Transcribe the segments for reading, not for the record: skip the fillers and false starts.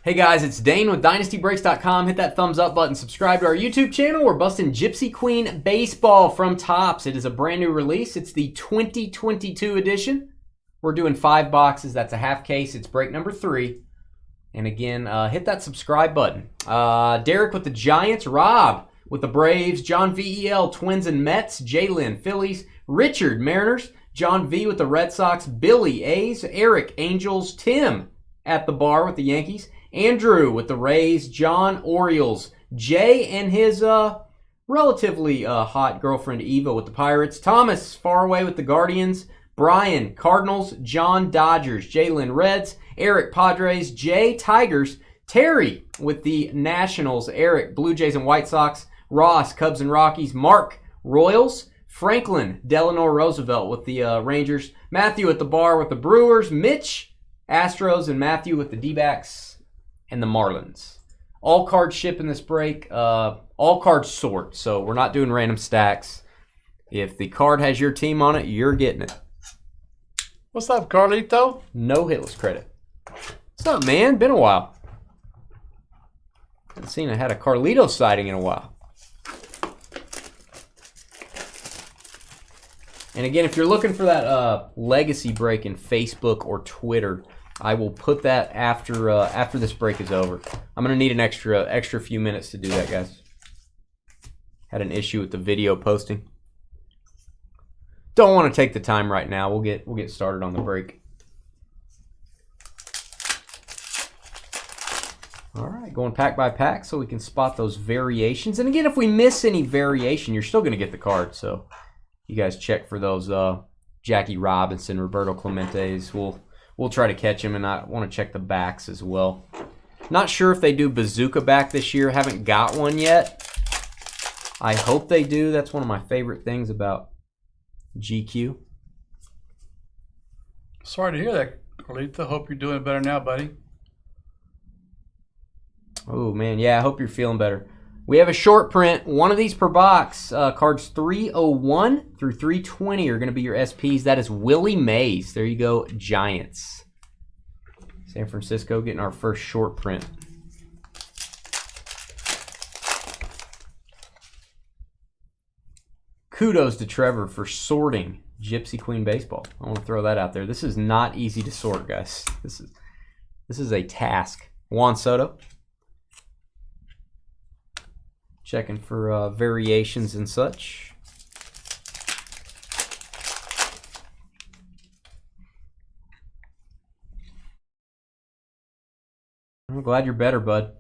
Hey guys, it's Dane with DynastyBreaks.com. Hit that thumbs up button. Subscribe to our YouTube channel. We're busting Gypsy Queen Baseball from Topps. It is a brand new release. It's the 2022 edition. We're doing 5 boxes. That's a half case. It's break number 3. And again, hit that subscribe button. Derek with the Giants. Rob with the Braves. John VEL, Twins and Mets. Jalen, Phillies. Richard, Mariners. John V with the Red Sox. Billy, A's. Eric, Angels. Tim at the bar with the Yankees. Andrew with the Rays, John, Orioles, Jay and his relatively hot girlfriend Eva with the Pirates, Thomas, far away with the Guardians, Brian, Cardinals, John, Dodgers, Jalen, Reds, Eric, Padres, Jay, Tigers, Terry with the Nationals, Eric, Blue Jays and White Sox, Ross, Cubs and Rockies, Mark, Royals, Franklin, Delano Roosevelt with the Rangers, Matthew at the bar with the Brewers, Mitch, Astros, and Matthew with the D-backs and the Marlins. All cards ship in this break. All cards sort, so we're not doing random stacks. If the card has your team on it, you're getting it. What's up, Carlito? No hitless credit. What's up, man? Been a while. Haven't seen I had a Carlito sighting in a while. And again, if you're looking for that legacy break in Facebook or Twitter, I will put that after this break is over. I'm gonna need an extra few minutes to do that, guys. Had an issue with the video posting. Don't want to take the time right now. We'll get started on the break. All right, going pack by pack so we can spot those variations. And again, if we miss any variation, you're still gonna get the card. So you guys check for those Jackie Robinson, Roberto Clementes. We'll try to catch him, and I want to check the backs as well. Not sure if they do Bazooka back this year. Haven't got one yet. I hope they do. That's one of my favorite things about GQ. Sorry to hear that, Carlito. Hope you're doing better now, buddy. Oh, man. Yeah, I hope you're feeling better. We have a short print. One of these per box. Cards 301 through 320 are going to be your SPs. That is Willie Mays. There you go, Giants. San Francisco getting our first short print. Kudos to Trevor for sorting Gypsy Queen Baseball. I want to throw that out there. This is not easy to sort, guys. This is a task. Juan Soto. Checking for variations and such. I'm glad you're better, bud.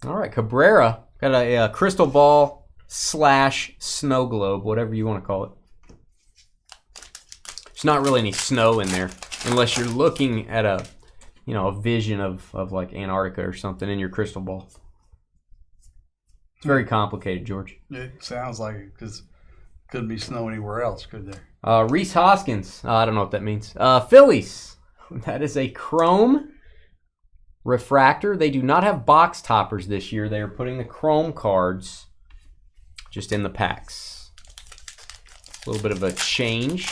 All right, Cabrera. Got a crystal ball / snow globe, whatever you want to call it. There's not really any snow in there unless you're looking at a vision of like Antarctica or something in your crystal ball. It's very complicated, George. It sounds like it, because couldn't be snow anywhere else, could there? Reese Hoskins. I don't know what that means. Phillies. That is a chrome refractor. They do not have box toppers this year. They are putting the chrome cards just in the packs. A little bit of a change.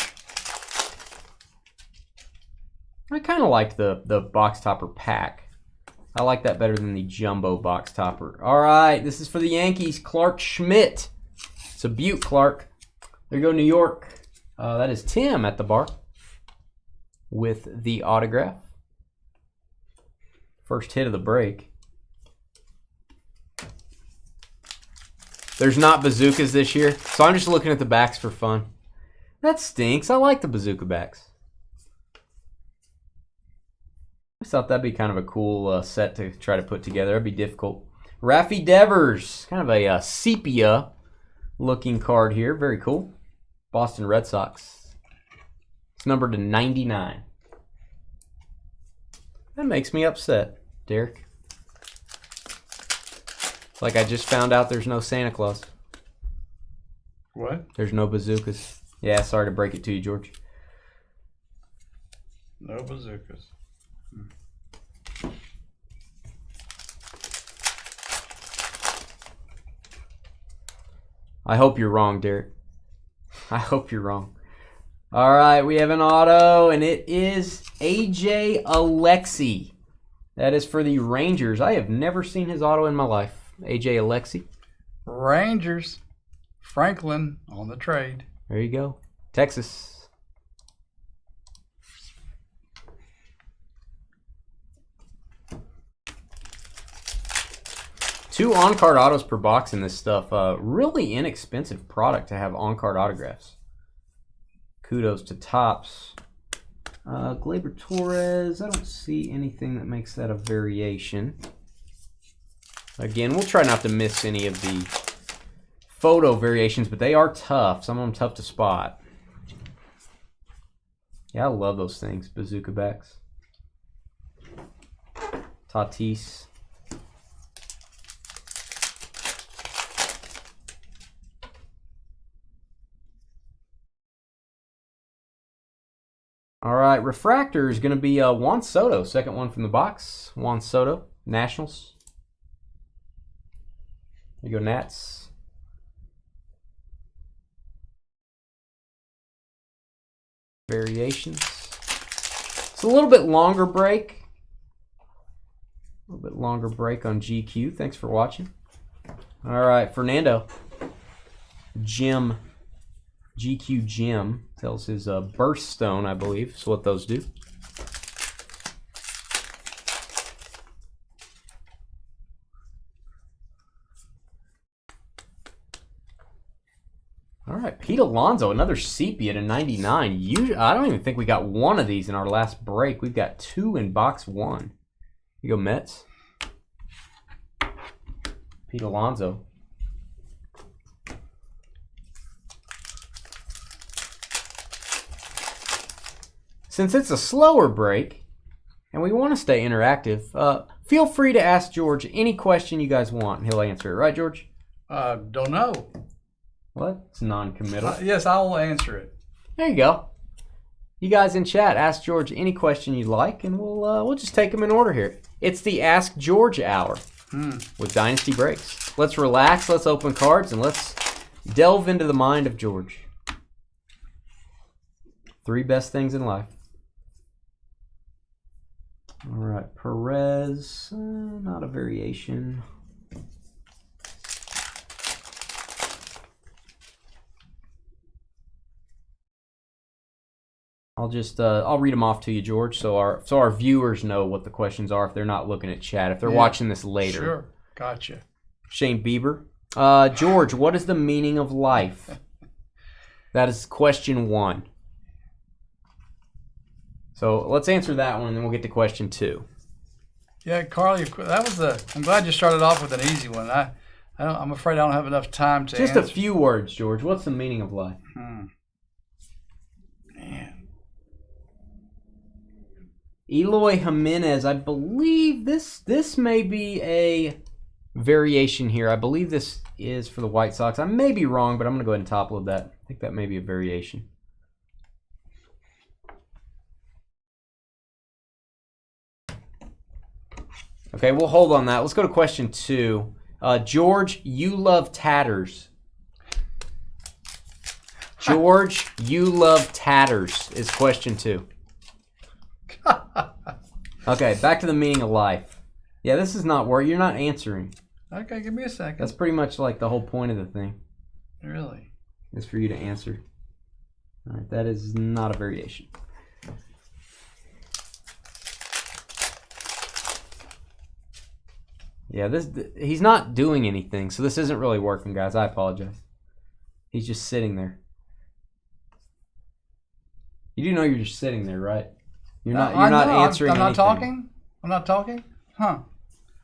I kind of like the box topper pack. I like that better than the jumbo box topper. All right, this is for the Yankees. Clark Schmidt. It's a beaut, Clark. There you go, New York. That is Tim at the bar with the autograph. First hit of the break. There's not bazookas this year, so I'm just looking at the backs for fun. That stinks. I like the bazooka backs. I thought that'd be kind of a cool set to try to put together. It'd be difficult. Raffy Devers, kind of a sepia-looking card here. Very cool. Boston Red Sox. It's numbered to 99. That makes me upset, Derek. Like I just found out there's no Santa Claus. What? There's no bazookas. Yeah, sorry to break it to you, George. No bazookas. I hope you're wrong, Derek. I hope you're wrong. All right, we have an auto, and it is AJ Alexy. That is for the Rangers. I have never seen his auto in my life. AJ Alexi. Rangers. Franklin on the trade. There you go. Texas. Two on-card autos per box in this stuff. Really inexpensive product to have on-card autographs. Kudos to Topps. Gleyber Torres, I don't see anything that makes that a variation. Again, we'll try not to miss any of the photo variations, but they are tough. Some of them tough to spot. Yeah, I love those things. Bazooka backs. Tatis. All right, refractor is going to be Juan Soto. Second one from the box. Juan Soto, Nationals. There you go, Nats. Variations. It's a little bit longer break. A little bit longer break on GQ. Thanks for watching. All right, Fernando. Jim. GQ Jim tells his birthstone, I believe, is what those do. All right, Pete Alonso, another sepia to 99. I don't even think we got one of these in our last break. We've got two in box one. Here you go, Mets. Pete Alonso. Since it's a slower break, and we want to stay interactive, feel free to ask George any question you guys want, and he'll answer it. Right, George? Don't know. What? It's non-committal. Yes, I will answer it. There you go. You guys in chat, ask George any question you'd like, and we'll just take them in order here. It's the Ask George Hour with Dynasty Breaks. Let's relax, let's open cards, and let's delve into the mind of George. Three best things in life. All right, Perez, not a variation. I'll read them off to you, George, so our viewers know what the questions are if they're not looking at chat, if they're watching this later. Sure, gotcha. Shane Bieber. George, what is the meaning of life? That is question one. So let's answer that one, and then we'll get to question two. Yeah, Carly, that was I'm glad you started off with an easy one. I'm afraid I don't have enough time to Just answer. a few words, George. What's the meaning of life? Man. Eloy Jimenez, I believe this may be a variation here. I believe this is for the White Sox. I may be wrong, but I'm going to go ahead and top load that. I think that may be a variation. Okay, we'll hold on that. Let's go to question two. George, you love tatters. George, you love tatters is question two. Okay, back to the meaning of life. Yeah, this is not where you're not answering. Okay, give me a second. That's pretty much like the whole point of the thing. Really? Is for you to answer. All right, that is not a variation. Yeah, he's not doing anything, so this isn't really working, guys. I apologize. He's just sitting there. You do know you're just sitting there, right? You're not answering anything. I'm not talking? I'm not talking? Huh.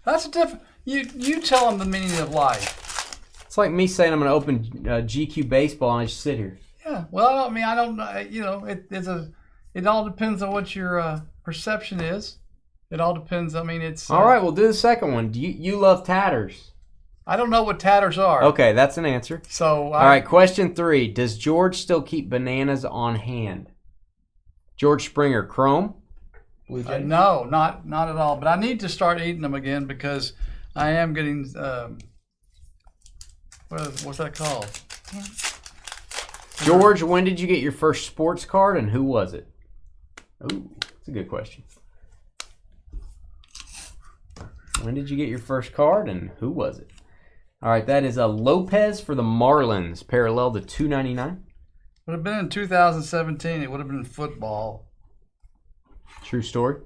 That's a different... You tell him the meaning of life. It's like me saying I'm going to open GQ baseball and I just sit here. Yeah. Well, I don't it all depends on what your perception is. It all depends. I mean, it's... All right, we'll do the second one. Do you love tatters? I don't know what tatters are. Okay, that's an answer. So... All right, question three. Does George still keep bananas on hand? George Springer, Chrome? No, not at all. But I need to start eating them again because I am getting... what's that called? George, when did you get your first sports card and who was it? Ooh, that's a good question. When did you get your first card, and who was it? All right, that is a Lopez for the Marlins, parallel to 299. Would have been in 2017. It would have been football. True story.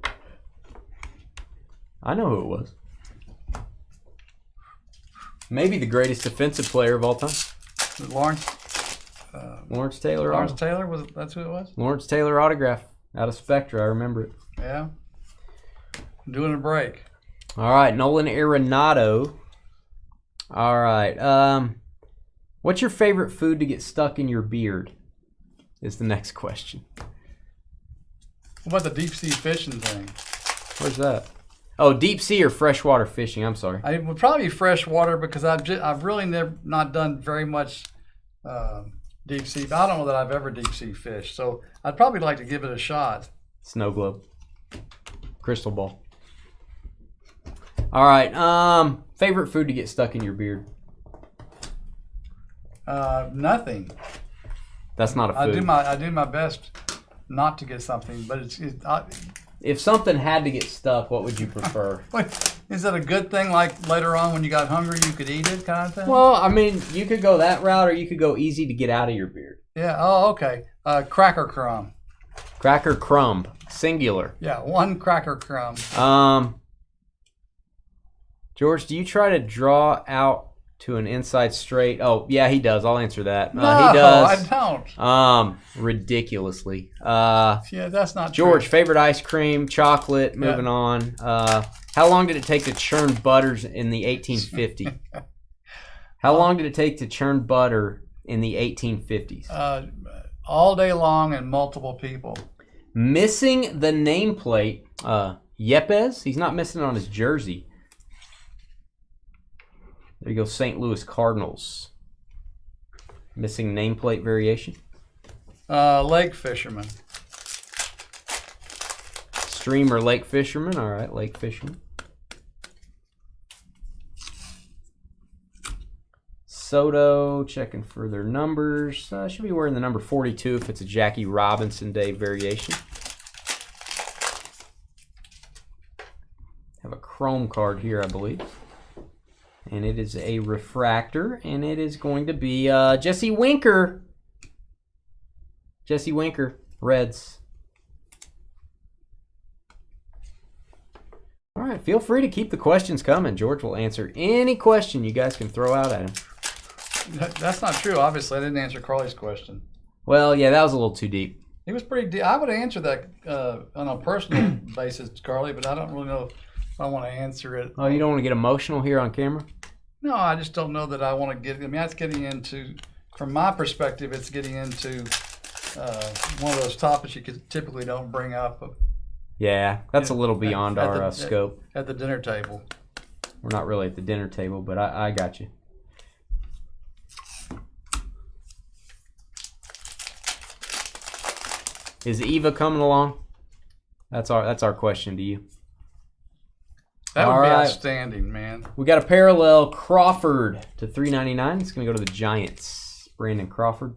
I know who it was. Maybe the greatest defensive player of all time. Lawrence Taylor. Lawrence Taylor, that's who it was? Lawrence Taylor autograph out of Spectra. I remember it. Yeah. Doing a break. All right, Nolan Arenado. All right. What's your favorite food to get stuck in your beard? Is the next question. What about the deep sea fishing thing? Where's that? Oh, deep sea or freshwater fishing. I'm sorry. I would probably be freshwater because I've really not done very much deep sea. I don't know that I've ever deep sea fished, so I'd probably like to give it a shot. Snow globe. Crystal ball. All right. Favorite food to get stuck in your beard? Nothing. That's not a food. I do my best not to get something, but if something had to get stuck, what would you prefer? Wait, is that a good thing? Like later on when you got hungry, you could eat it, kind of thing? Well, I mean, you could go that route, or you could go easy to get out of your beard. Yeah. Oh, okay. Cracker crumb. Cracker crumb, singular. Yeah, one cracker crumb. George, do you try to draw out to an inside straight? Oh, yeah, he does. I'll answer that. No, he does. I don't. Ridiculously. Yeah, that's not George, true. favorite ice cream, chocolate. Moving on. How long did it take to churn butters in the 1850s? How long did it take to churn butter in the 1850s? All day long and multiple people. Missing the nameplate. Yepes. He's not missing it on his jersey. There you go, St. Louis Cardinals. Missing nameplate variation. Lake fisherman. Stream or lake fisherman. All right, lake fisherman. Soto, checking for their numbers. Should be wearing the number 42 if it's a Jackie Robinson Day variation. Have a chrome card here, I believe. And it is a refractor, and it is going to be Jesse Winker. Jesse Winker, Reds. All right, feel free to keep the questions coming. George will answer any question you guys can throw out at him. That's not true. Obviously, I didn't answer Carly's question. Well, yeah, that was a little too deep. It was pretty deep. I would answer that on a personal basis, Carly, but I don't really know if I want to answer it. Oh, you don't want to get emotional here on camera? No, I just don't know that I want to get. I mean, that's getting into, from my perspective, it's getting into one of those topics you typically don't bring up. Yeah, that's a little beyond our scope. At the dinner table. We're not really at the dinner table, but I got you. Is Eva coming along? That's our question to you. That would be outstanding, man. We got a parallel Crawford to 399. It's going to go to the Giants. Brandon Crawford.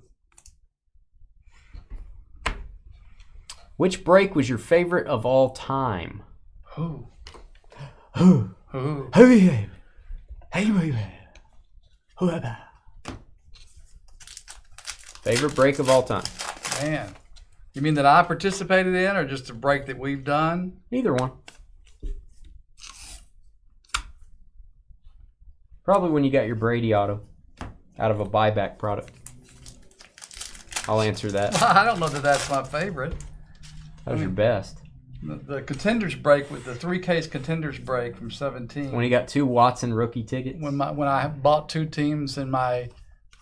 Which break was your favorite of all time? Who? Favorite break of all time? Man. You mean that I participated in, or just a break that we've done? Either one. Probably when you got your Brady auto out of a buyback product. I'll answer that. Well, I don't know that that's my favorite. That was your best. The contenders break with the 3-case contenders break from 17. When you got 2 Watson rookie tickets. When I bought 2 teams, and my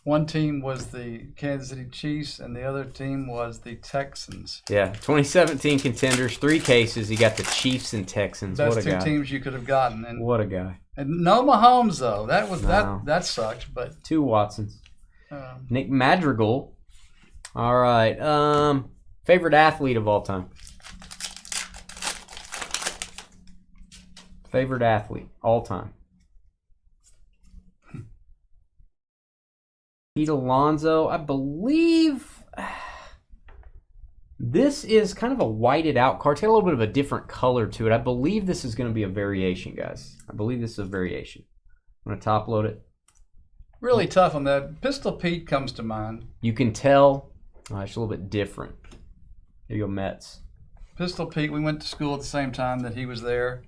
one team was the Kansas City Chiefs and the other team was the Texans. Yeah, 2017 contenders, 3 cases. You got the Chiefs and Texans. Best what a guy. 2 teams you could have gotten. And, what a guy. And no Mahomes though. That was that sucked. But 2 Watsons. Nick Madrigal. All right. Favorite athlete of all time. Favorite athlete all time. Pete Alonso, I believe This is kind of a whited out card. It's got a little bit of a different color to it. I believe this is going to be a variation, guys. I believe this is a variation. I'm going to top load it. Really tough on that. Pistol Pete comes to mind. You can tell it's a little bit different. There you go, Mets. Pistol Pete, we went to school at the same time that he was there.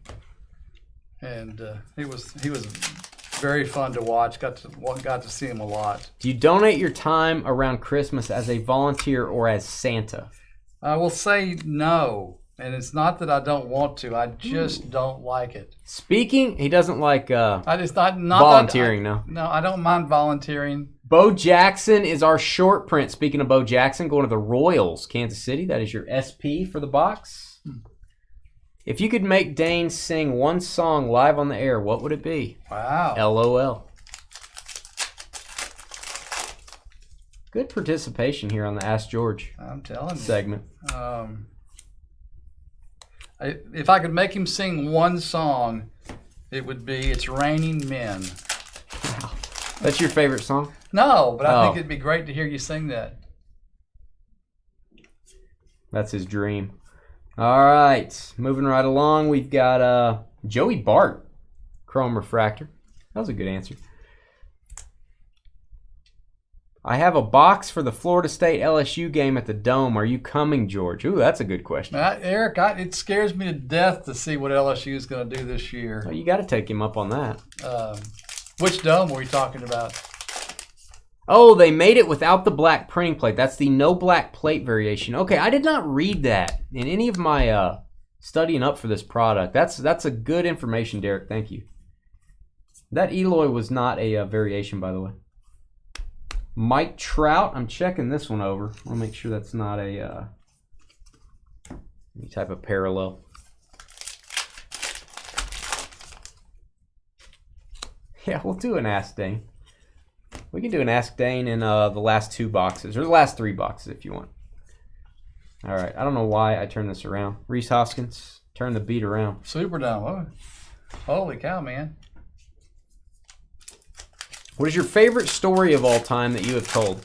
And he was very fun to watch. Got to see him a lot. Do you donate your time around Christmas as a volunteer or as Santa? I will say no, and it's not that I don't want to. I just don't like it. Speaking, he doesn't like I just not volunteering. No, I don't mind volunteering. Bo Jackson is our short print. Speaking of Bo Jackson, going to the Royals, Kansas City. That is your SP for the box. If you could make Dane sing one song live on the air, what would it be? Wow. LOL. Good participation here on the Ask George I'm telling you. segment. If I could make him sing one song, it would be "It's Raining Men." Wow. That's your favorite song? No, but I think it'd be great to hear you sing that. That's his dream. All right, moving right along, we've got Joey Bart, Chrome Refractor. That was a good answer. I have a box for the Florida State LSU game at the Dome. Are you coming, George? Ooh, that's a good question. Eric, it scares me to death to see what LSU is going to do this year. Well, you got to take him up on that. Which dome are we talking about? Oh, they made it without the black printing plate. That's the no black plate variation. Okay, I did not read that in any of my studying up for this product. That's a good information, Derek. Thank you. That Eloy was not a variation, by the way. Mike Trout. I'm checking this one over. I'll make sure that's not a any type of parallel. Yeah, we'll do an Ask Dane. We can do an Ask Dane in the last two boxes, or the last three boxes if you want. All right. I don't know why I turned this around. Reese Hoskins, turn the beat around. Superdome. Oh, holy cow, man. What is your favorite story of all time that you have told?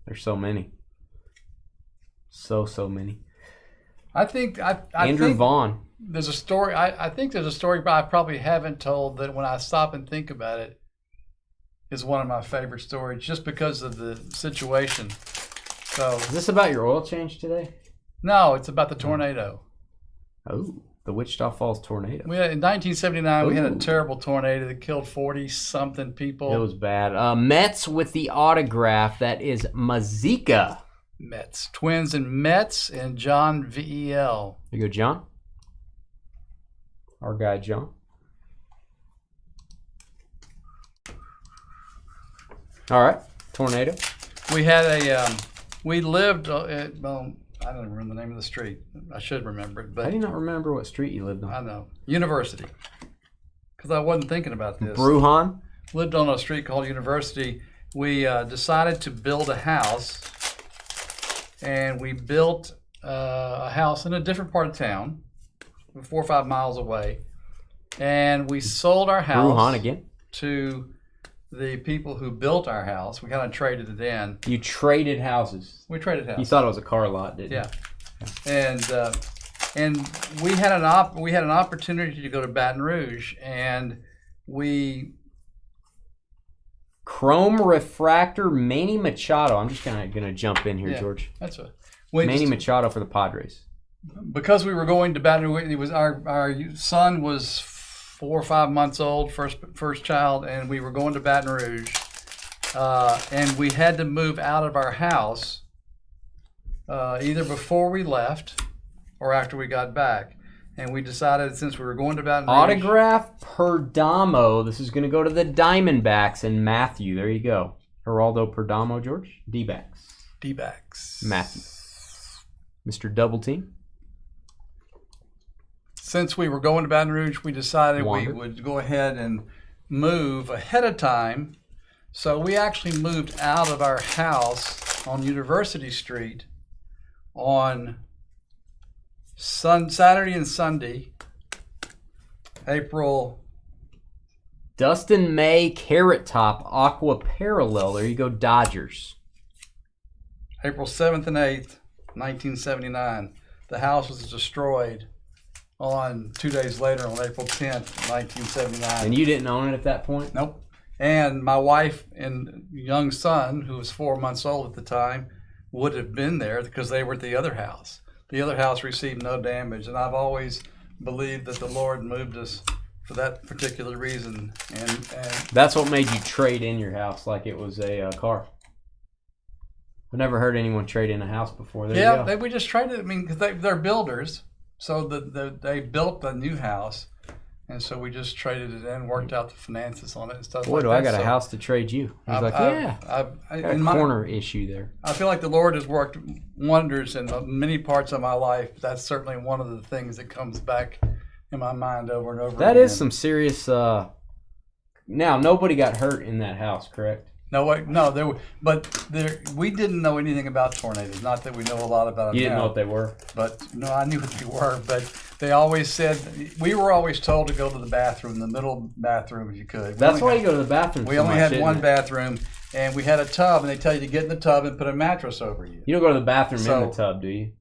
There's so many. So many. Andrew Vaughn. There's a story. I think there's a story I probably haven't told that when I stop and think about it is one of my favorite stories just because of the situation. So is this about your oil change today? No, it's about the tornado. Oh, the Wichita Falls tornado. In 1979, we had a terrible tornado that killed 40-something people. It was bad. Mets with the autograph. That is Mazika. Mets. Twins and Mets and John VEL. There you go, John. Our guy, John. All right, tornado. We had we lived at, I don't remember the name of the street. I should remember it. But how do you not remember what street you lived on? I know. University. Because I wasn't thinking about this. Bruhan? Lived on a street called University. We decided to build a house. And we built a house in a different part of town, 4 or 5 miles away. And we sold our house Bruhan again? To the people who built our house. We kind of traded it in. You traded houses. We traded houses. You thought it was a car lot, didn't you? Yeah. And we had an opportunity to go to Baton Rouge, and we Chrome Refractor Manny Machado. I'm just kind of going to jump in here, George. That's what Manny Machado for the Padres. Because we were going to Baton Rouge, it was our son was 4 or 5 months old, first child, and we were going to Baton Rouge, and we had to move out of our house either before we left or after we got back. And we decided since we were going to Baton Rouge. Autograph Perdomo. This is going to go to the Diamondbacks and Matthew. There you go. Geraldo Perdomo, George. D-backs. D-backs. Matthew. Mr. Double Team. Since we were going to Baton Rouge, we decided we would go ahead and move ahead of time. So we actually moved out of our house on University Street on Saturday and Sunday, April. Dustin May, Carrot Top, Aqua Parallel. There you go, Dodgers. April 7th and 8th, 1979. The house was destroyed on 2 days later on April 10th, 1979. And you didn't own it at that point? Nope. And my wife and young son, who was 4 months old at the time, would have been there because they were at the other house. The other house received no damage, and I've always believed that the Lord moved us for that particular reason. And that's what made you trade in your house like it was a car. I've never heard anyone trade in a house before. There we just traded. I mean, because they're builders, so they built the new house, and so we just traded it in, worked out the finances on it and stuff. Boy, like do that. I got a house to trade you? He's like, yeah. I got a corner issue there. I feel like the Lord has worked wonders in many parts of my life. That's certainly one of the things that comes back in my mind over and over. That again. is some serious. Now, nobody got hurt in that house, correct? No, we didn't know anything about tornadoes. Not that we know a lot about them. You didn't now, know what they were? But no, I knew what they were. But they always said, we were always told to go to the bathroom, the middle bathroom if you could. That's why you go to the bathroom. We only had one bathroom, and we had a tub, and they tell you to get in the tub and put a mattress over you. You don't go to the bathroom in the tub, do you?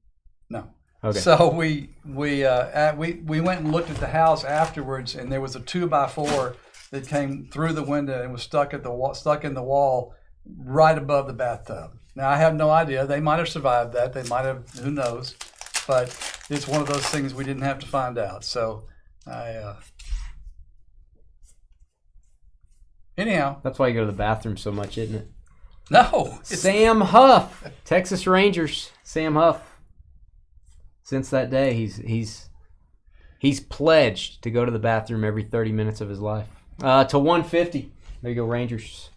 No. Okay. So we went and looked at the house afterwards, and there was a 2x4 that came through the window and was stuck in the wall right above the bathtub. Now I have no idea. They might have survived that. They might have. Who knows? But it's one of those things we didn't have to find out. So anyhow, that's why you go to the bathroom so much, isn't it? No. Sam Huff, Texas Rangers. Sam Huff. Since that day, he's pledged to go to the bathroom every 30 minutes of his life. To 150. There you go, Rangers.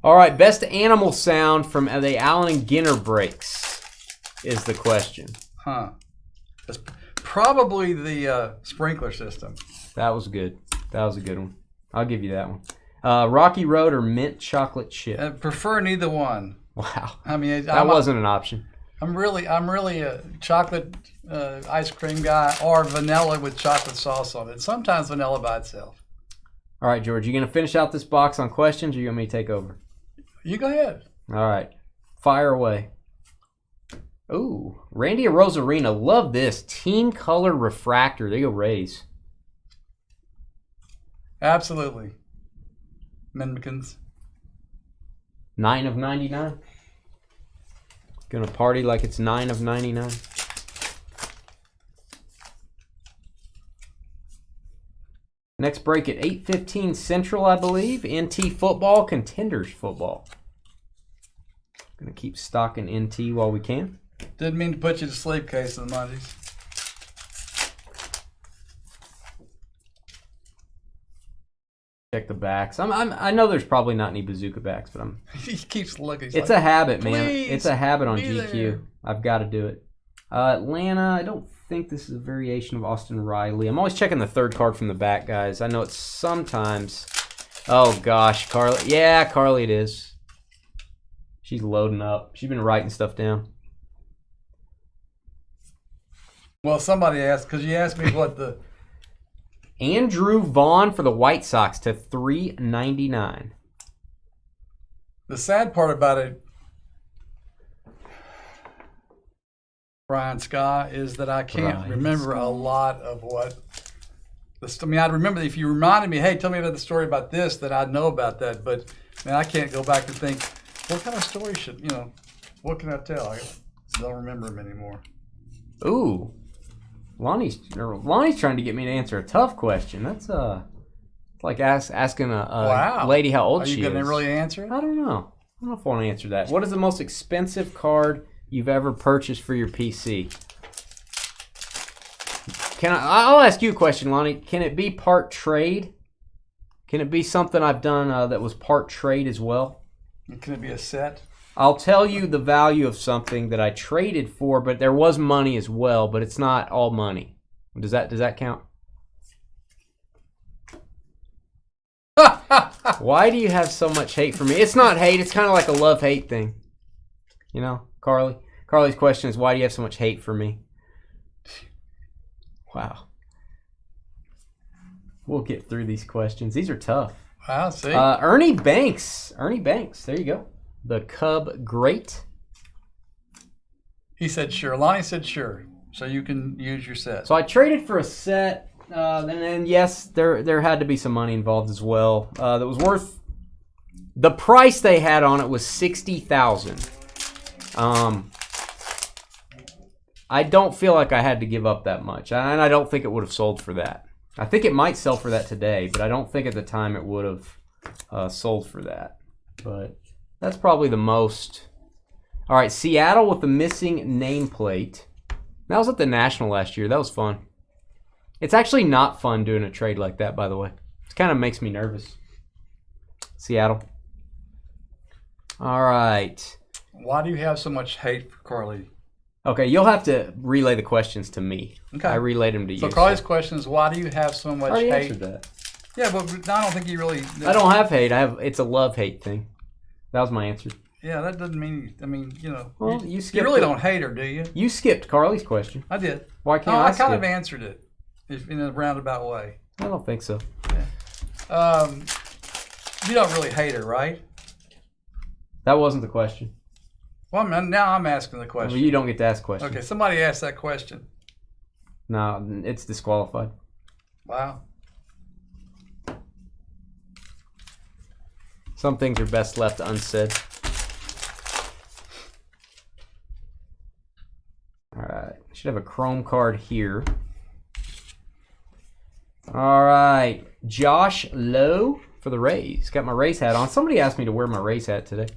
All right, best animal sound from the Allen and Ginner breaks is the question. It's probably the sprinkler system. That was good. That was a good one. I'll give you that one. Rocky Road or mint chocolate chip? I prefer neither one. Wow. I mean, that wasn't an option. I'm really a chocolate ice cream guy or vanilla with chocolate sauce on it. Sometimes vanilla by itself. All right, George, you going to finish out this box on questions or you want me to take over? You go ahead. All right. Fire away. Ooh, Randy Rosarina. Love this. Team color refractor. There you go, Rays. Absolutely. Mendicants. 9 of 99. Gonna party like it's 9 of 99. Next break at 8:15 Central, I believe. NT football, Contenders football. Gonna keep stocking NT while we can. Didn't mean to put you to sleep, Case of the Mondays. Check the backs. I know there's probably not any bazooka backs, but He keeps looking. It's a habit, man. Please, it's a habit on GQ. there. I've got to do it. Atlanta. I don't think this is a variation of Austin Riley. I'm always checking the third card from the back, guys. I know it's sometimes. Oh gosh, Carly. Yeah, Carly, it is. She's loading up. She's been writing stuff down. Well, somebody asked, because you asked me what the... Andrew Vaughn for the White Sox to $3.99. The sad part about it, Brian Scott, is that I can't remember a lot of what... I mean, I'd remember if you reminded me, hey, tell me about the story about this, that I'd know about that. But, man, I can't go back and think, what kind of story what can I tell? I don't remember them anymore. Ooh. Lonnie's trying to get me to answer a tough question. That's like asking a lady how old she is. Are you going to really answer it? I don't know. I don't know if I want to answer that. What is the most expensive card you've ever purchased for your PC? I'll ask you a question, Lonnie. Can it be part trade? Can it be something I've done that was part trade as well? Can it be a set? I'll tell you the value of something that I traded for, but there was money as well, but it's not all money. Does that count? Why do you have so much hate for me? It's not hate. It's kind of like a love-hate thing. You know, Carly? Carly's question is, why do you have so much hate for me? Wow. We'll get through these questions. These are tough. Wow, see. Ernie Banks. There you go. the Cub great. He said sure. Lonnie said sure. So you can use your set. So I traded for a set, and then yes, there had to be some money involved as well. That was worth the price they had on it was $60,000. I don't feel like I had to give up that much, and I don't think it would have sold for that. I think it might sell for that today, but I don't think at the time it would have sold for that. But that's probably the most. All right, Seattle with the missing nameplate. That was at the National last year. That was fun. It's actually not fun doing a trade like that, by the way. It kind of makes me nervous. Seattle. All right. Why do you have so much hate for Carly? Okay, you'll have to relay the questions to me. Okay. I relayed them to you. So Carly's question is, why do you have so much I already hate? answered that. Yeah, but I don't think you really... I don't have hate. It's a love-hate thing. That was my answer. Yeah, that doesn't mean... Well, you really don't hate her, do you? You skipped Carly's question. I did. Why can't I skip? I kind of answered it in a roundabout way. I don't think so. Yeah. You don't really hate her, right? That wasn't the question. Well, now I'm asking the question. Well, you don't get to ask questions. Okay, somebody asked that question. No, it's disqualified. Wow. Some things are best left unsaid. All right, should have a chrome card here. All right, Josh Lowe for the Rays. Got my Rays hat on. Somebody asked me to wear my Rays hat today.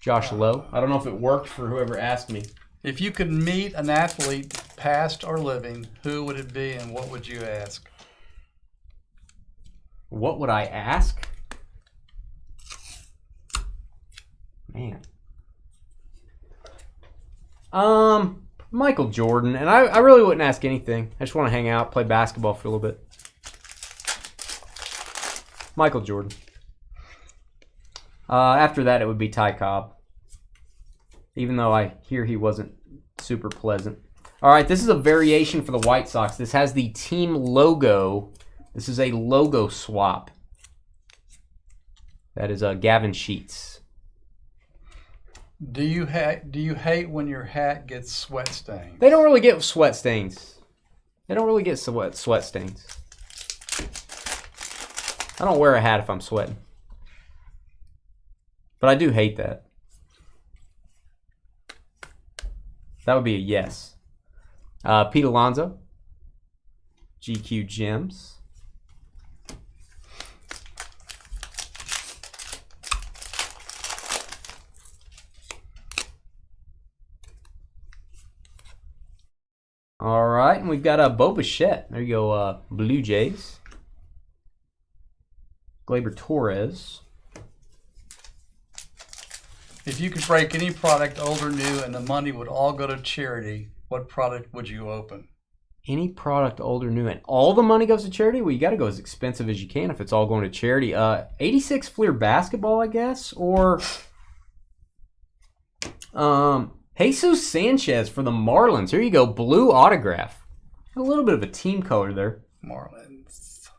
Josh Lowe. I don't know if it worked for whoever asked me. If you could meet an athlete, past or living, who would it be and what would you ask? What would I ask? Man. Michael Jordan. And I really wouldn't ask anything. I just want to hang out, play basketball for a little bit. Michael Jordan. After that, it would be Ty Cobb. Even though I hear he wasn't super pleasant. All right, this is a variation for the White Sox. This has the team logo. This is a logo swap. That is Gavin Sheets. Do you hate when your hat gets sweat stained? They don't really get sweat stains. They don't really get sweat stains. I don't wear a hat if I'm sweating. But I do hate that. That would be a yes. Pete Alonso. GQ Gems. All right, and we've got Bo Bichette. There you go, Blue Jays. Gleyber Torres. If you could break any product, old or new, and the money would all go to charity, what product would you open? Any product, old or new, and all the money goes to charity? Well, you got to go as expensive as you can if it's all going to charity. 86 Fleer basketball, I guess, or Jesus Sanchez for the Marlins. Here you go, blue autograph. A little bit of a team color there. Marlins.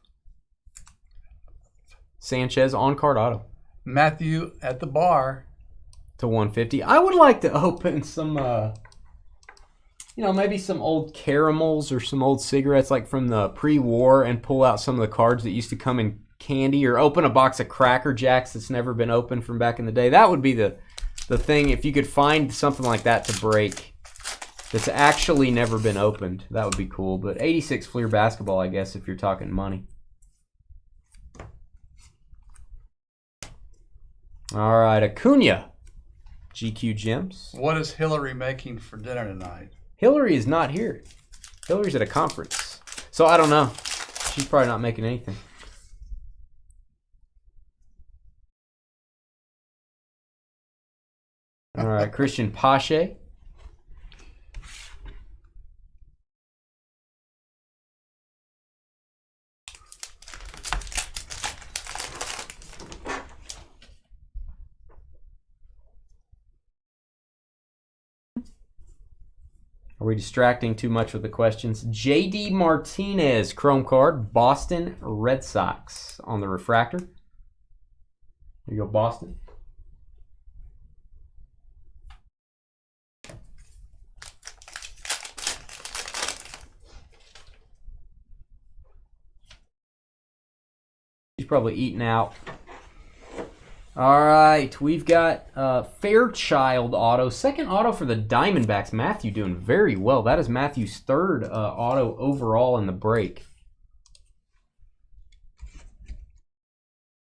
Sanchez on card auto. Matthew at the bar. To 150. I would like to open some, maybe some old caramels or some old cigarettes like from the pre-war and pull out some of the cards that used to come in candy, or open a box of Cracker Jacks that's never been opened from back in the day. That would be the thing. If you could find something like that to break that's actually never been opened, that would be cool. But 86 Fleer basketball, I guess, if you're talking money. All right, Acuna. GQ Gems. What is Hillary making for dinner tonight? Hillary is not here. Hillary's at a conference. So I don't know. She's probably not making anything. All right, Christian Pache. Are we distracting too much with the questions? JD Martinez, Chrome card, Boston Red Sox on the refractor. There you go, Boston. probably eating out. All right, we've got Fairchild auto. Second auto for the Diamondbacks. Matthew doing very well. That is Matthew's third auto overall in the break.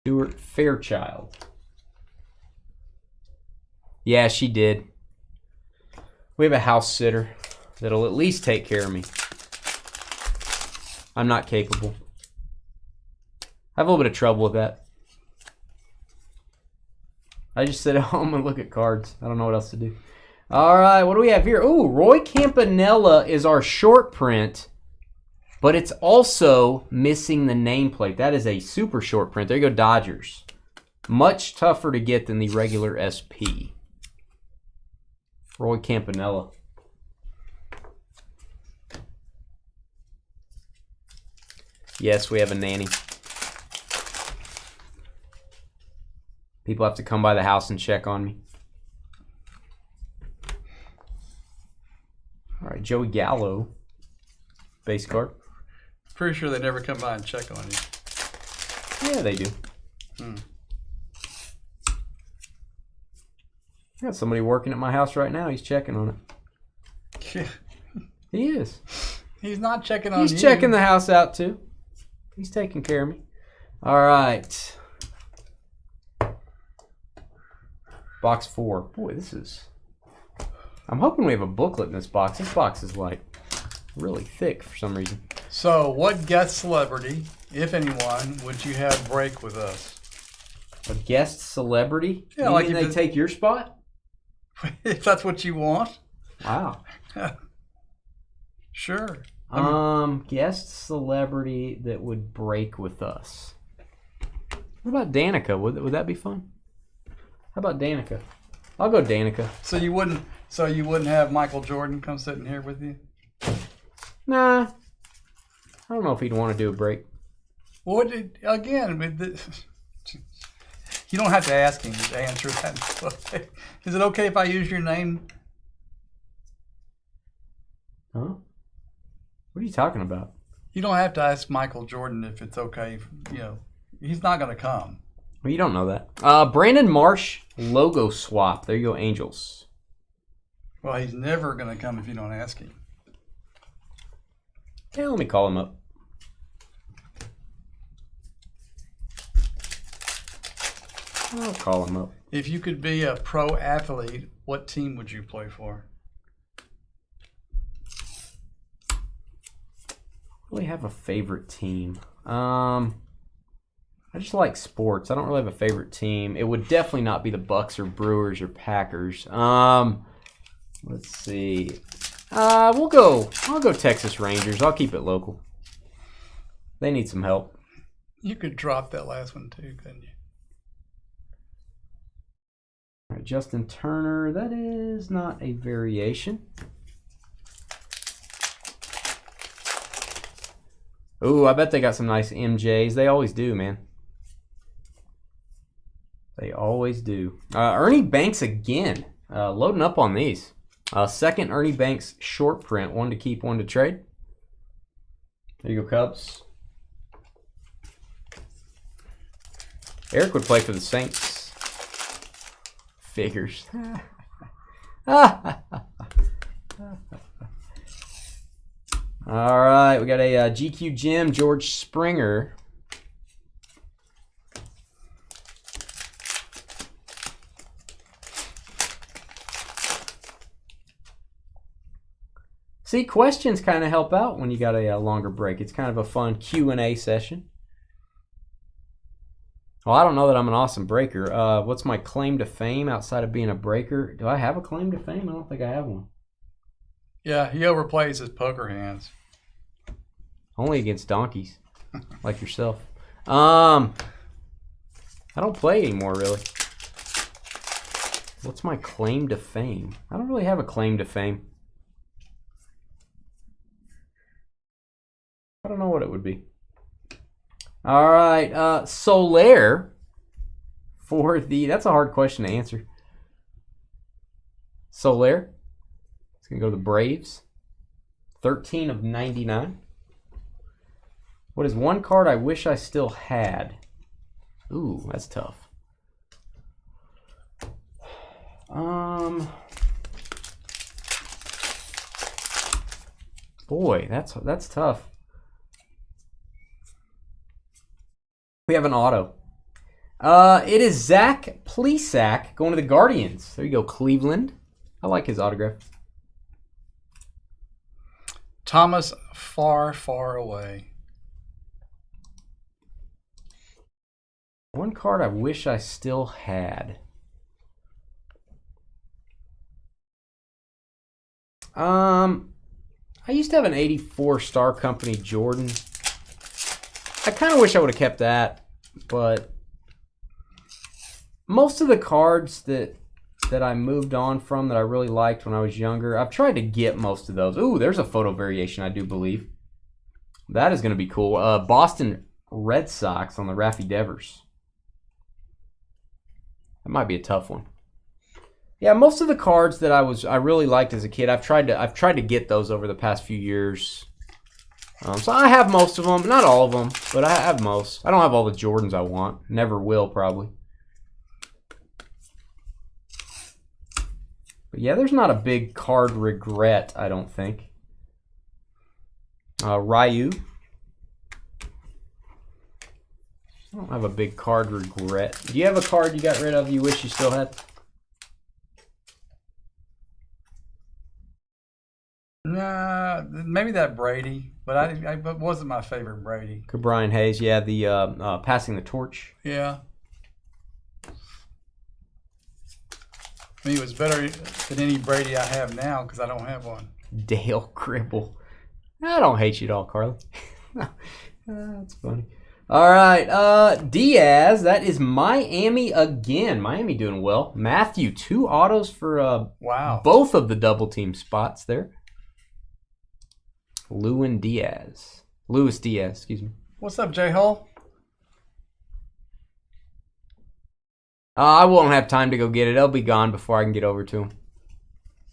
Stuart Fairchild. Yeah, she did. We have a house sitter that'll at least take care of me. I'm not capable. I have a little bit of trouble with that. I just sit at home and look at cards. I don't know what else to do. All right, what do we have here? Oh, Roy Campanella is our short print, but it's also missing the nameplate. That is a super short print. There you go, Dodgers. Much tougher to get than the regular SP. Roy Campanella. Yes, we have a nanny. People have to come by the house and check on me. All right, Joey Gallow. Base card. Pretty sure they never come by and check on you. Yeah, they do. I got somebody working at my house right now. He's checking on it. Yeah. He is. He's not checking on you. He's checking the house out, too. He's taking care of me. All right. Box 4. Boy, this is... I'm hoping we have a booklet in this box. This box is, like, really thick for some reason. So, what guest celebrity, if anyone, would you have break with us? A guest celebrity? Yeah, you like mean if they take your spot? If that's what you want. Wow. Sure. Guest celebrity that would break with us. What about Danica? Would that be fun? How about Danica? I'll go Danica. So you wouldn't have Michael Jordan come sitting here with you? Nah. I don't know if he'd want to do a break. Well, again, you don't have to ask him to answer that. Is it okay if I use your name? Huh? What are you talking about? You don't have to ask Michael Jordan if it's okay. He's not going to come. Well, you don't know that. Brandon Marsh, logo swap. There you go, Angels. Well, he's never going to come if you don't ask him. Yeah, let me call him up. I'll call him up. If you could be a pro athlete, what team would you play for? I really have a favorite team. I just like sports. I don't really have a favorite team. It would definitely not be the Bucks or Brewers or Packers. Let's see. I'll go Texas Rangers. I'll keep it local. They need some help. You could drop that last one too, couldn't you? All right, Justin Turner. That is not a variation. Ooh, I bet they got some nice MJs. They always do, man. They always do. Ernie Banks again. Loading up on these. Second Ernie Banks short print. One to keep, one to trade. There you go, Cubs. Eric would play for the Saints. Figures. All right, we got a GQ Jim, George Springer. See, questions kind of help out when you got a longer break. It's kind of a fun Q&A session. Well, I don't know that I'm an awesome breaker. What's my claim to fame outside of being a breaker? Do I have a claim to fame? I don't think I have one. Yeah, he overplays his poker hands. Only against donkeys, like yourself. I don't play anymore, really. What's my claim to fame? I don't really have a claim to fame. I don't know what it would be. All right, Soler for the... That's a hard question to answer. Soler. It's going to go to the Braves. 13 of 99. What is one card I wish I still had? Ooh, that's tough. Boy, that's tough. We have an auto. It is Zach Plesac going to the Guardians. There you go, Cleveland. I like his autograph. Thomas Far, Far Away. One card I wish I still had. I used to have an 84 Star Company Jordan. I kind of wish I would have kept that, but most of the cards that I moved on from that I really liked when I was younger, I've tried to get most of those. Ooh, there's a photo variation, I do believe. That is going to be cool. Boston Red Sox on the Raffy Devers. That might be a tough one. Yeah, most of the cards that I really liked as a kid, I've tried to get those over the past few years. So I have most of them, not all of them, but I have most. I don't have all the Jordans I want. Never will, probably. But yeah, there's not a big card regret, I don't think. Ryu. I don't have a big card regret. Do you have a card you got rid of you wish you still had? Nah, maybe that Brady, but it wasn't my favorite Brady. Brian Hayes, yeah, the passing the torch. Yeah. I mean, it was better than any Brady I have now because I don't have one. Dale Cribble. I don't hate you at all, Carly. That's funny. All right, Diaz. That is Miami again. Miami doing well. Matthew, 2 autos for wow, both of the double team spots there. Luis Diaz, excuse me. What's up, J-Hole? I won't have time to go get it. It'll be gone before I can get over to him.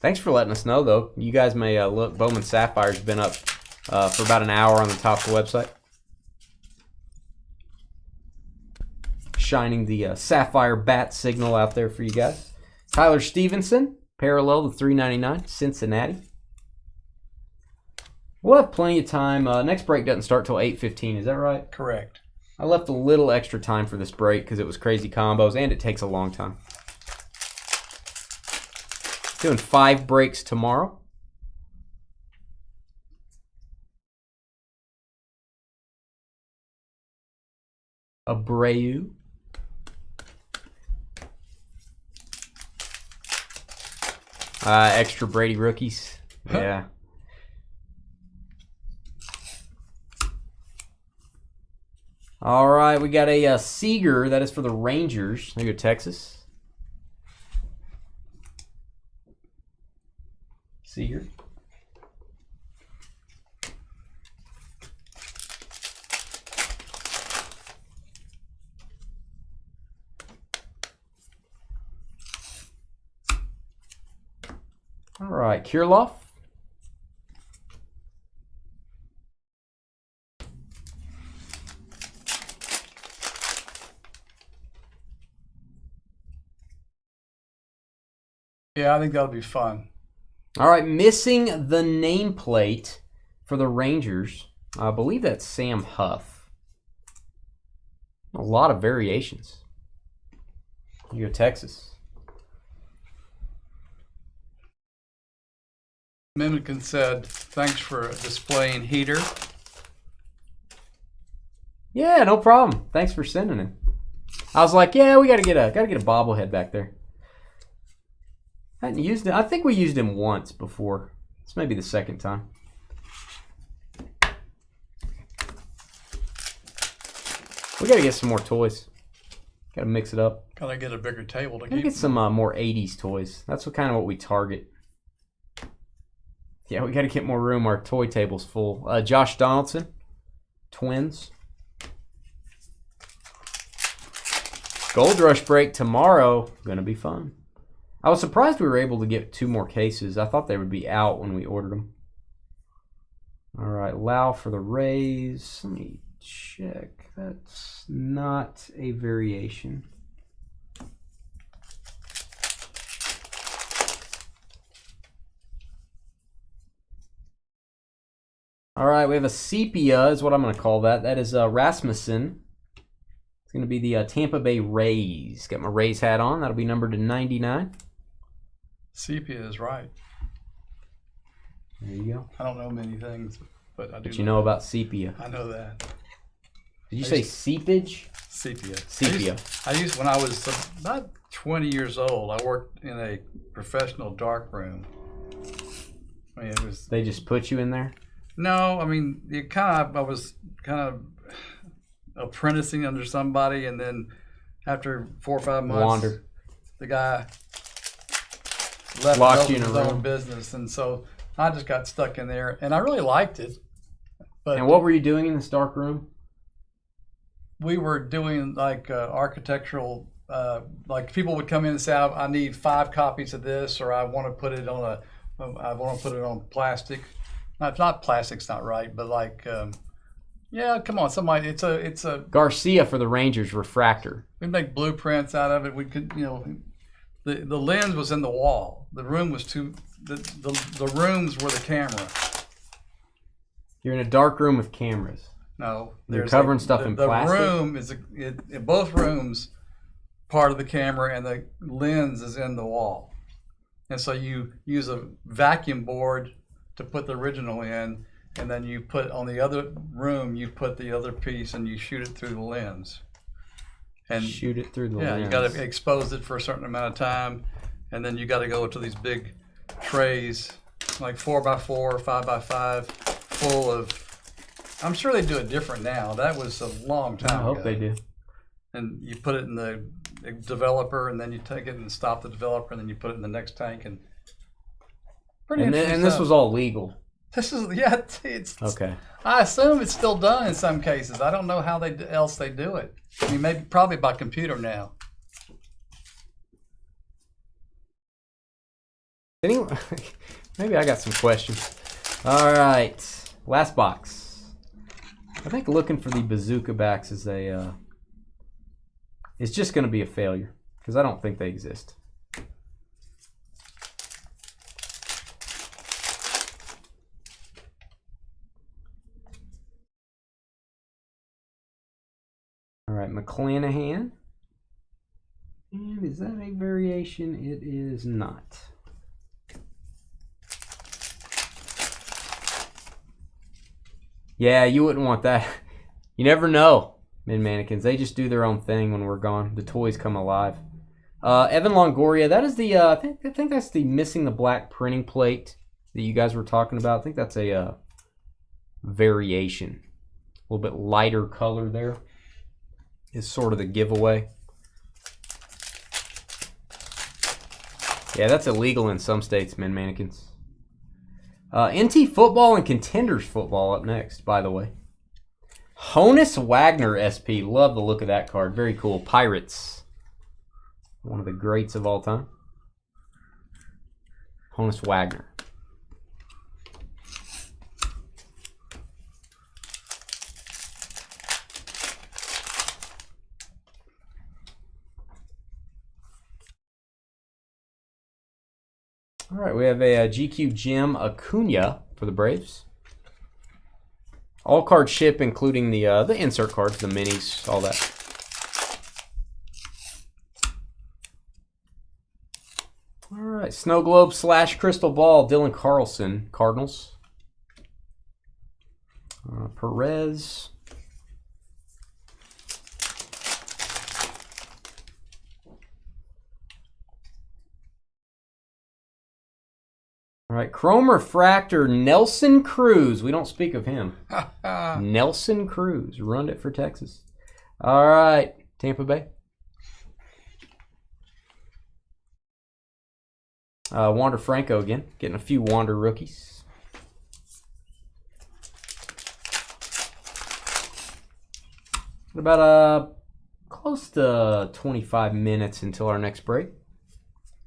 Thanks for letting us know, though. You guys may look. Bowman Sapphire's been up for about an hour on the top of the website. Shining the Sapphire bat signal out there for you guys. Tyler Stevenson, parallel to 399, Cincinnati. We'll have plenty of time. Next break doesn't start till 8:15. Is that right? Correct. I left a little extra time for this break because it was crazy combos and it takes a long time. Doing 5 breaks tomorrow. Abreu. Extra Brady rookies. Yeah. All right, we got a Seager. That is for the Rangers. There you go, Texas. Seager. All right, Kirilloff. Yeah, I think that'll be fun. All right, missing the nameplate for the Rangers. I believe that's Sam Huff. A lot of variations. You go, Texas. Mimikin said, "Thanks for displaying heater." Yeah, no problem. Thanks for sending it. I was like, yeah, we gotta get a bobblehead back there. I hadn't used it. I think we used him once before. This may be the second time. We gotta get some more toys. Gotta mix it up. Gotta get a bigger table to Gotta get some more 80s toys. That's what we target. Yeah, we gotta get more room. Our toy table's full. Josh Donaldson, Twins. Gold Rush break tomorrow. Gonna be fun. I was surprised we were able to get 2 more cases. I thought they would be out when we ordered them. All right, Lau for the Rays. Let me check. That's not a variation. All right, we have a sepia is what I'm going to call that. That is Rasmussen. It's going to be the Tampa Bay Rays. Got my Rays hat on. That'll be numbered to 99. Sepia is right. There you go. I don't know many things, but I do. But you know about sepia. I know that. Did you say seepage? Sepia. Sepia. I used when I was about 20 years old. I worked in a professional dark room. I mean, it was. They just put you in there? No, I mean, I was kind of apprenticing under somebody, and then after 4 or 5 months, the guy left his own business, and so I just got stuck in there, and I really liked it. But and what were you doing in this dark room? We were doing like architectural, like people would come in and say, "I need 5 copies of this," or "I want to put it on plastic." If not plastic's not right, but like, yeah, come on, somebody. It's a Garcia for the Rangers refractor. We make blueprints out of it. We could, the lens was in the wall. The room was the rooms were the camera. You're in a dark room with cameras. No, you're covering stuff in plastic. The room is in both rooms, part of the camera, and the lens is in the wall. And so you use a vacuum board to put the original in, and then you put on the other room, you put the other piece, and you shoot it through the lens. And shoot it through the lens. Yeah, you got to expose it for a certain amount of time, and then you got to go to these big trays, like 4x4, 5x5, full of. I'm sure they do it different now. That was a long time ago. I hope they do. And you put it in the developer, and then you take it and stop the developer, and then you put it in the next tank, and. And this was all legal. This is it's okay. I assume it's still done in some cases. I don't know how else they do it. I mean, probably by computer now. Anyway, maybe I got some questions. All right, last box. I think looking for the bazooka backs is it's just going to be a failure because I don't think they exist. All right, McClanahan. And is that a variation? It is not. Yeah, you wouldn't want that. You never know, mannequins. They just do their own thing when we're gone. The toys come alive. Evan Longoria, that is the, I think that's the missing the black printing plate that you guys were talking about. I think that's a variation. A little bit lighter color there is sort of the giveaway. Yeah, that's illegal in some states, mannequins. NT football and contenders football up next, by the way. Honus Wagner SP. Love the look of that card. Very cool. Pirates. One of the greats of all time. Honus Wagner. All right, we have a GQ Jim Acuna for the Braves. All card ship, including the insert cards, the minis, all that. All right, Snow Globe / Crystal Ball, Dylan Carlson, Cardinals. Perez. All right, Chrome Refractor, Nelson Cruz. We don't speak of him. Nelson Cruz, run it for Texas. All right, Tampa Bay. Wander Franco again, getting a few Wander rookies. About close to 25 minutes until our next break.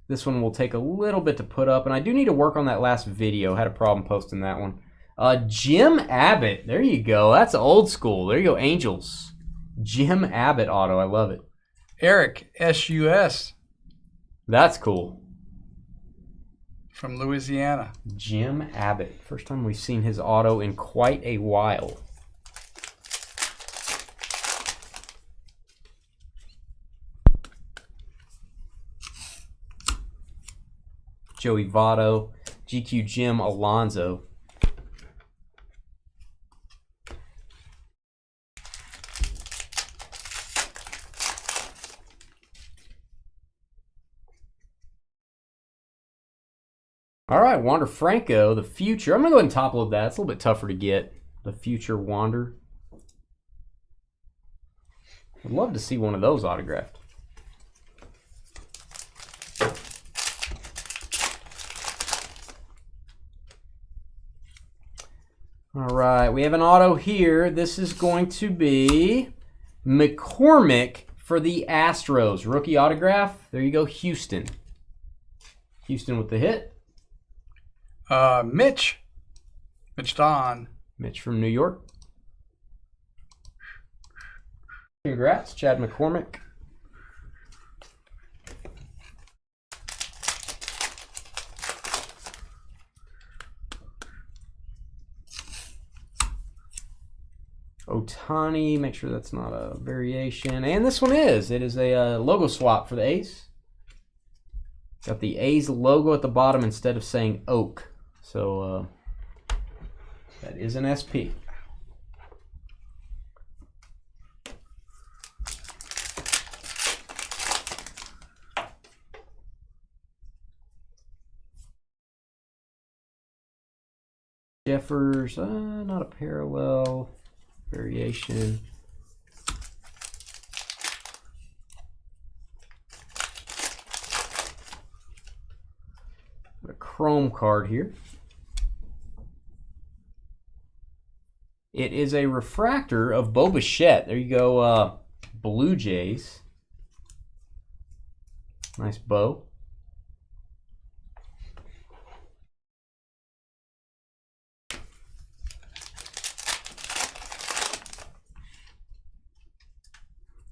This one will take a little bit to put up, and I do need to work on that last video. I had a problem posting that one. Jim Abbott. There you go. That's old school. There you go, Angels. Jim Abbott auto. I love it. Eric, S-U-S. That's cool. From Louisiana. Jim Abbott. First time we've seen his auto in quite a while. Joey Votto. GQ Jim Alonso. All right, Wander Franco, the future. I'm going to go ahead and top load that. It's a little bit tougher to get. The future Wander. I'd love to see one of those autographed. All right, we have an auto here. This is going to be McCormick for the Astros. Rookie autograph. There you go, Houston. Houston with the hit. Mitch Don. Mitch from New York. Congrats, Chad McCormick. Ohtani, make sure that's not a variation. And this one is. It is a logo swap for the A's. Got the A's logo at the bottom instead of saying Oak. So that is an SP. Jeffers, not a parallel variation. A chrome card here. It is a refractor of Bo Bichette. There you go, Blue Jays. Nice bow.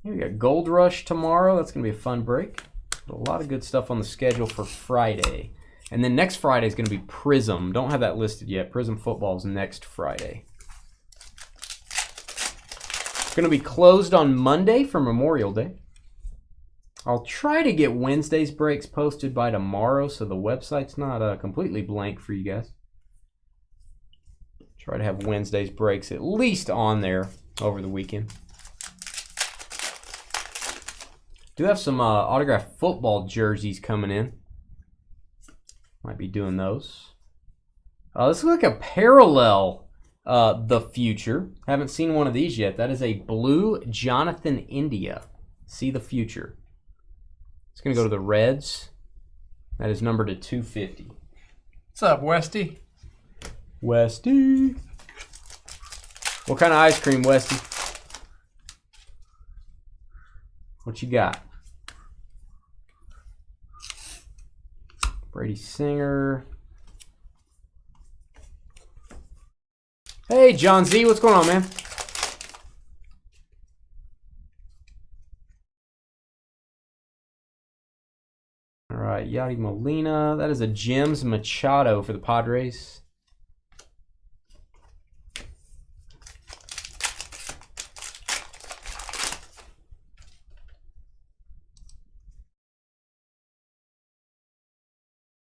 Here we got Gold Rush tomorrow. That's going to be a fun break. A lot of good stuff on the schedule for Friday. And then next Friday is going to be Prism. Don't have that listed yet. Prism football is next Friday. It's going to be closed on Monday for Memorial Day. I'll try to get Wednesday's breaks posted by tomorrow so the website's not completely blank for you guys. Try to have Wednesday's breaks at least on there over the weekend. Do have some autographed football jerseys coming in. Might be doing those. This looks like a parallel the future. Haven't seen one of these yet. That is a blue Jonathan India. See the future. It's going to go to the Reds. That is numbered to 250. What's up, Westy? Westy. What kind of ice cream, Westy? What you got? Brady Singer. Hey, John Z, what's going on, man? All right, Yadi Molina. That is a Jim's Machado for the Padres.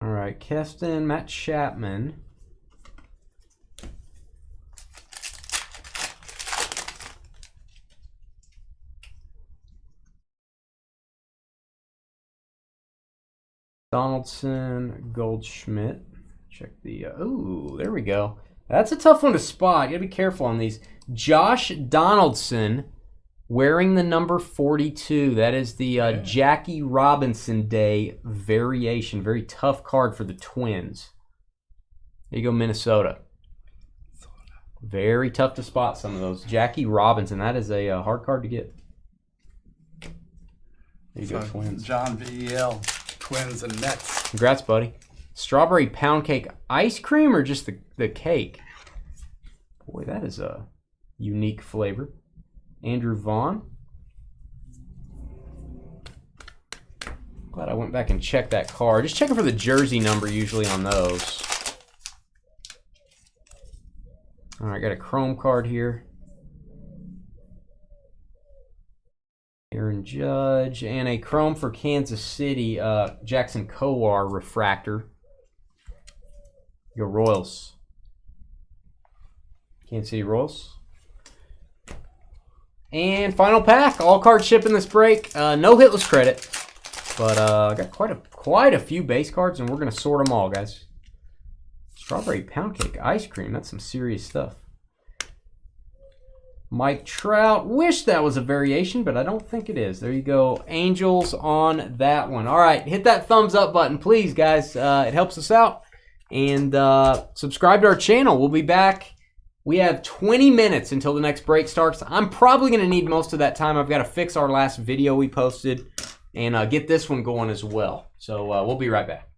All right, Keston, Matt Chapman. Donaldson, Goldschmidt. Check the, oh, there we go. That's a tough one to spot. You gotta be careful on these. Josh Donaldson wearing the number 42. That is the Jackie Robinson Day variation. Very tough card for the Twins. There you go, Minnesota. Very tough to spot some of those. Jackie Robinson, that is a hard card to get. There you go, Twins. John VEL, Twins and Mets. Congrats, buddy. Strawberry pound cake ice cream or just the cake? Boy, that is a unique flavor. Andrew Vaughn. Glad I went back and checked that card. Just checking for the jersey number usually on those. All right, got a chrome card here. Aaron Judge, and a chrome for Kansas City, Jackson Kowar refractor. Your Royals. Kansas City Royals. And final pack, all cards shipping this break. No hitless credit, but I got quite a few base cards, and we're gonna sort them all, guys. Strawberry pound cake ice cream, that's some serious stuff. Mike Trout, wish that was a variation, but I don't think it is. There you go, Angels on that one. All right, hit that thumbs up button, please, guys. It helps us out. And subscribe to our channel. We'll be back. We have 20 minutes until the next break starts. I'm probably going to need most of that time. I've got to fix our last video we posted and get this one going as well. So we'll be right back.